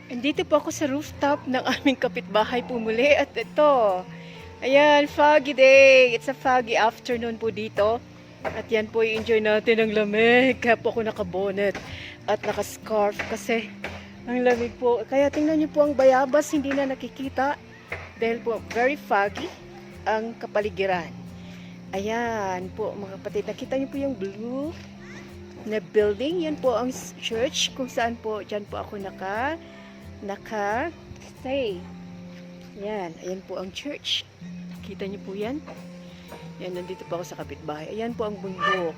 Andito po ako sa rooftop ng aming kapitbahay po muli at ito. Ayan, foggy day. It's a foggy afternoon po dito. At yan po, i-enjoy natin ang lamig. Kaya po ako nakabonet at nakascarf kasi ang lamig po. Kaya tingnan niyo po ang bayabas, hindi na nakikita. Dahil po, very foggy ang kapaligiran. Ayan po mga kapatid. Nakita niyo po yung blue na building. Yan po ang church kung saan po, dyan po ako naka-stay. Yan, ayan po ang church. Kita niyo po yan. Yan, nandito po ako sa kapitbahay. Ayan po ang bundok.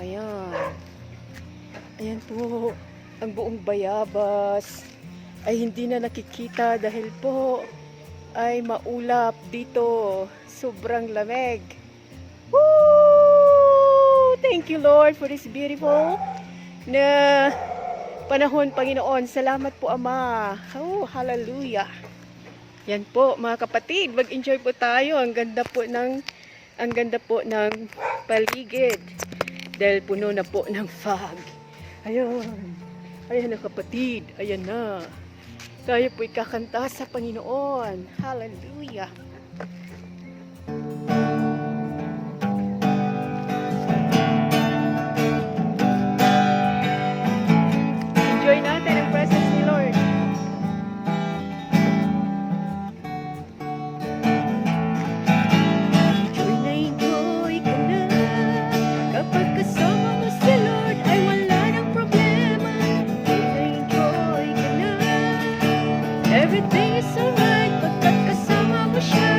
Ayan. Ayan po, ang buong bayabas ay hindi na nakikita dahil po ay maulap dito. Sobrang lamig. Woo! Thank you Lord for this beautiful na panahon, Panginoon. Salamat po, Ama. Oh, hallelujah. Yan po, mga kapatid, mag-enjoy po tayo. Ang ganda po ng paligid. Dahil puno na po ng fog. Ayun. Ayan na kapatid. Ayan na. Tayo po ikakanta sa Panginoon. Hallelujah. Enjoy natin ang presence ni Lord. Enjoy na enjoy ka na. Kapag kasama mo si Lord ay wala ng problema. Enjoy na enjoy ka na. Everything is alright pagkat kasama mo siya.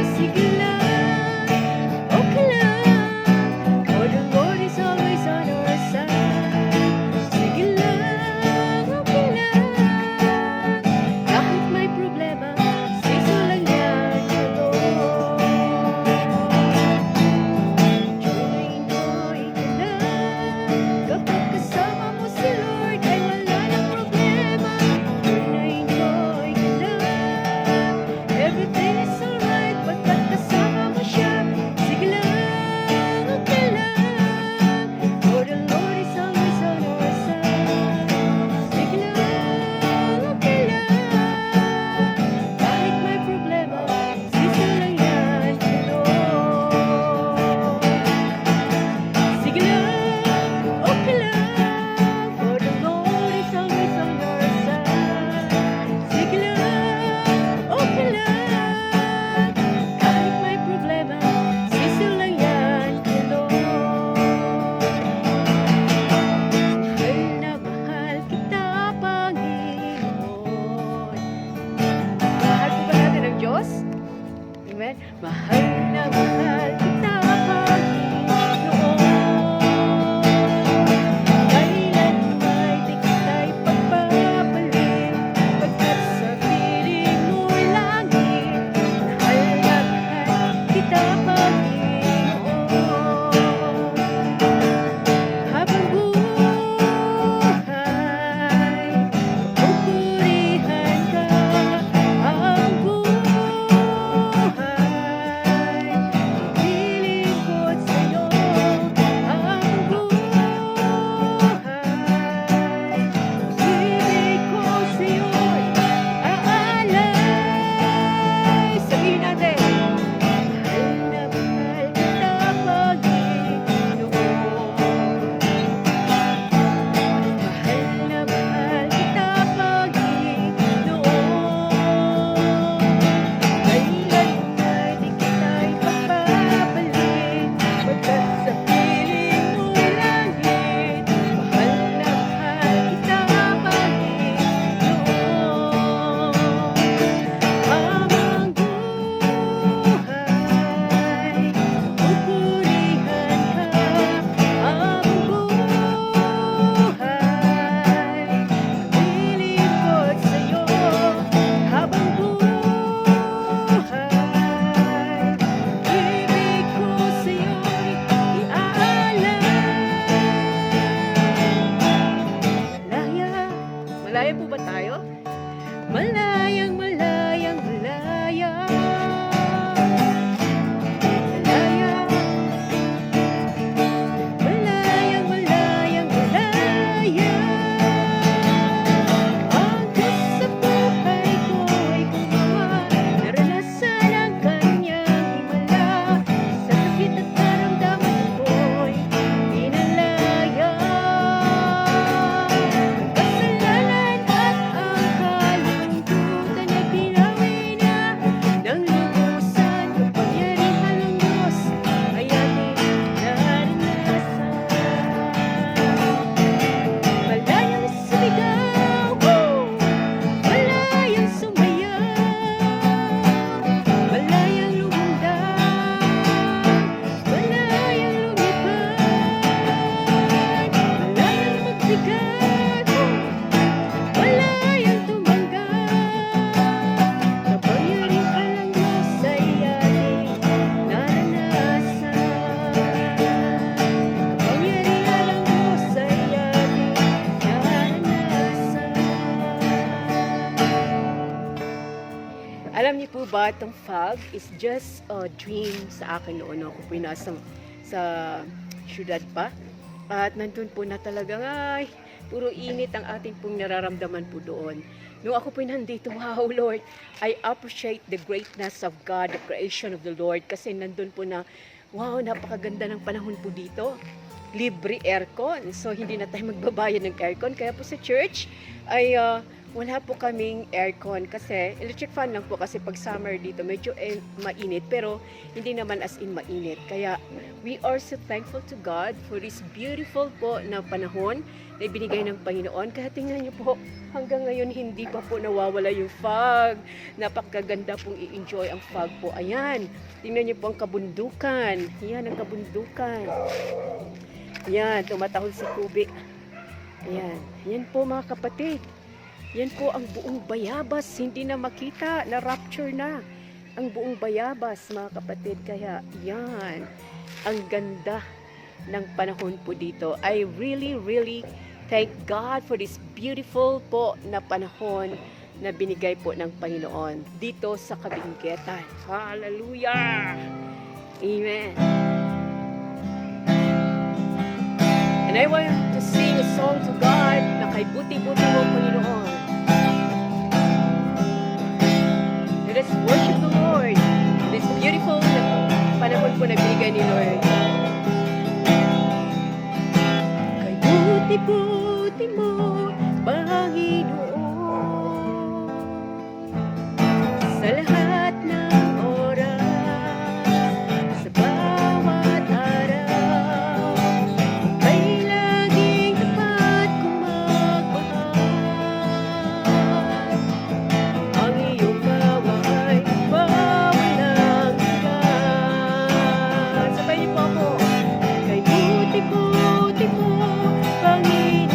But ang fog is just a dream sa akin noon. Ako po nasa sa syudad pa. At nandun po na talagang ay, puro init ang ating pong nararamdaman po doon. Nung ako po nandito, wow Lord, I appreciate the greatness of God, the creation of the Lord. Kasi nandun po na, wow, napakaganda ng panahon po dito. Libre aircon. So, hindi na tayo magbabayad ng aircon. Kaya po sa church, ay wala po kaming aircon kasi electric fan lang po kasi pag summer dito medyo mainit pero hindi naman as in mainit. Kaya we are so thankful to God for this beautiful po na panahon na ibinigay ng Panginoon. Kaya tingnan niyo po, hanggang ngayon hindi pa po nawawala yung fog. Napakaganda pong i-enjoy ang fog po. Ayan, tingnan niyo po ang kabundukan. Ayan ang kabundukan. Ayan, tumatahol si Kubi. Ayan, yan po mga kapatid. Yan po ang buong bayabas, hindi na makita, na rapture na. Ang buong bayabas mga kapatid, kaya yan, ang ganda ng panahon po dito. I really thank God for this beautiful po na panahon na binigay po ng Panginoon dito sa Kabinggetan. Hallelujah! Amen! And I want to sing a song to God na kay buti-buti mo, Panginoon. Let us worship the Lord. This beautiful panahon po na binigay ni Lord. Kay buti-buti mo, Panginoon, sa lahat ng oras, sa bawat araw, ay laging tapat kong magmahal. Ang iyong gawa'y bawalang hanggan. Sabay niyo po ako. Kay buti-buti mo, Panginoon,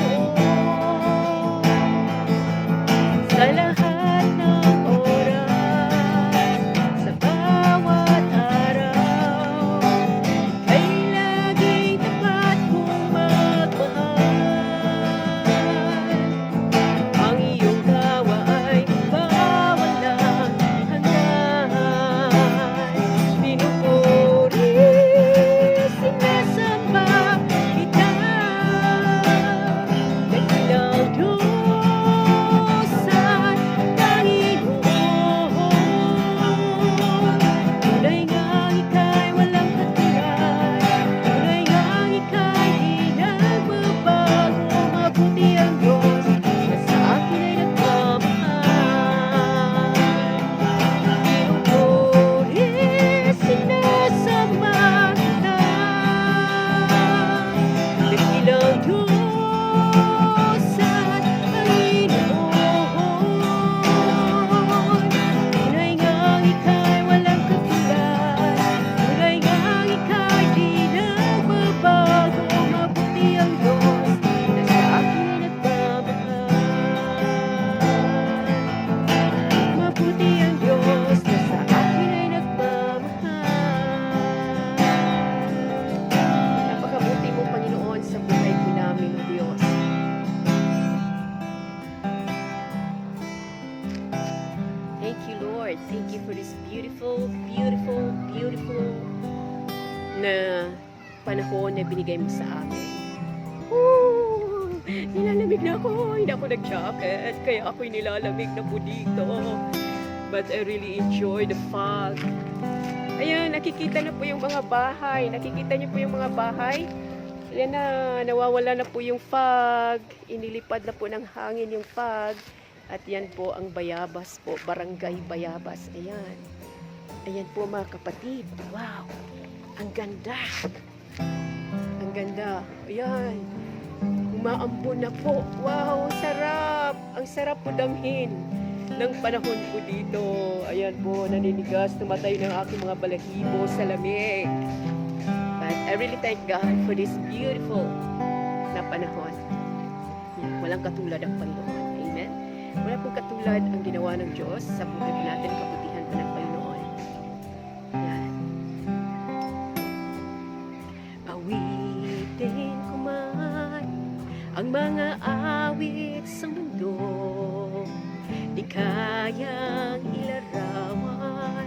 sa lahat ng oras, sa bawat araw, ay laging tapat kong magmahal. Ang iyong gawa ay bawalang hanggan. Pinupuri, sinasamba kita, dakilang Diyos at Panginoon. Tunay ngang ika'y walang katulad, tunay ngang ika'y di nagbabago. Mabuti ang Diyos na sa akin ay nagmamahal. Pinupuri, sinasamba kita, dakilang Diyos at Panginoon. Tunay ngang ika'y walang katulad, tunay ngang ika'y di nagbabago. Mabuti ang Diyos na sa akin ay nagmamahal. Mabuti ang Diyos na sa akin ay nagmamahal. Napakabuti mo, Panginoon, sa buhay ko namin, Diyos. Thank you, Lord. Thank you for this beautiful na panahon na binigay mo sa amin. Woo! Nilalamig na ako. Hindi ako nag-jacket. Kaya ako'y nilalamig na po dito. But I really enjoy the fog. Ayan, nakikita na po yung mga bahay. Nakikita niyo po yung mga bahay? Ayan na, nawawala na po yung fog. Inilipad na po ng hangin yung fog. At yan po ang Bayabas po, Barangay Bayabas. Ayan. Ayan po mga kapatid. Wow! Ang ganda! Ang ganda. Ayan. Umaambon na po. Wow! Sarap! Ang sarap po damhin ng panahon po dito. Ayan po, naninigas, tumatay ng aking mga balahibo sa lamig. But I really thank God for this beautiful na panahon. Walang katulad ang Panginoon. Amen? Wala pong katulad ang ginawa ng Diyos sa buhay po natin, kabutihan po ng Panginoon. Yan. Awitin ko man ang mga awit sa mundo, di kayang ilarawan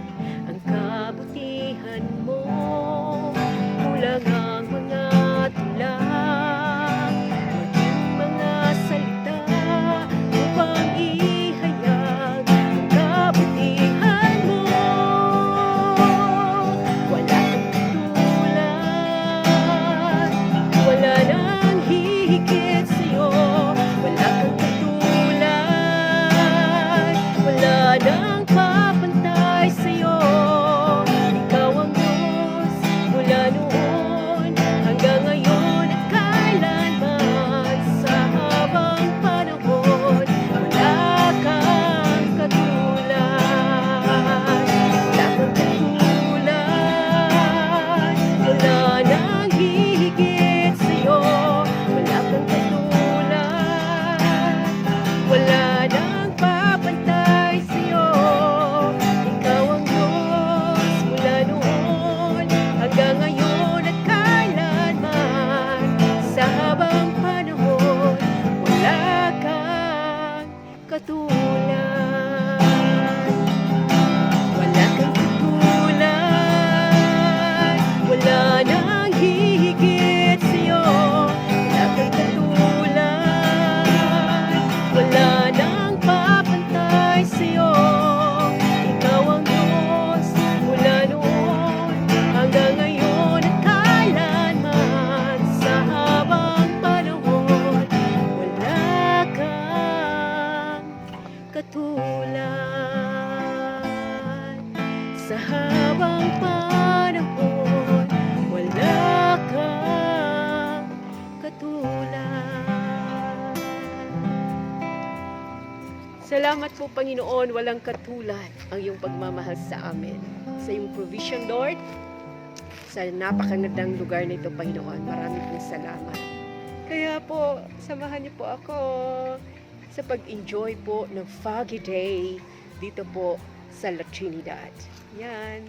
kabutihan mo. Kulang ang mga tula, maging mga salita upang ihayag ang kabutihan mo. Wala kang katulad, wala nang hihigit sa'yo. Wala kang katulad, wala nang kapantay sa'yo. Ikaw ang Diyos mula noon hanggang ngayon at kailanman. Sa habang panahon, wala kang katulad. Wala kang katulad, wala nang hihigit sa'yo. Wala kang katulad, wala nang papantay sa'yo. Ikaw ang Diyos mula noon hanggang ngayon at kailanman. Sa habang panahon, wala kang katulad. Wala kang katulad, wala nang hihigit sa'yo. Wala kang katulad, wala nang papantay sa'yo. Ikaw ang Diyos mula noon hanggang ngayon at kailanman. Sa habang panahon, wala kang katulad. Sa habang panahon, wala kang katulad. Salamat po, Panginoon, walang katulad ang iyong pagmamahal sa amin. Sa iyong provision, Lord, sa napakagandang lugar na ito, Panginoon, marami pong salamat. Kaya po, samahan niyo po ako sa pag-enjoy po ng foggy day dito po sa La Trinidad. Yan.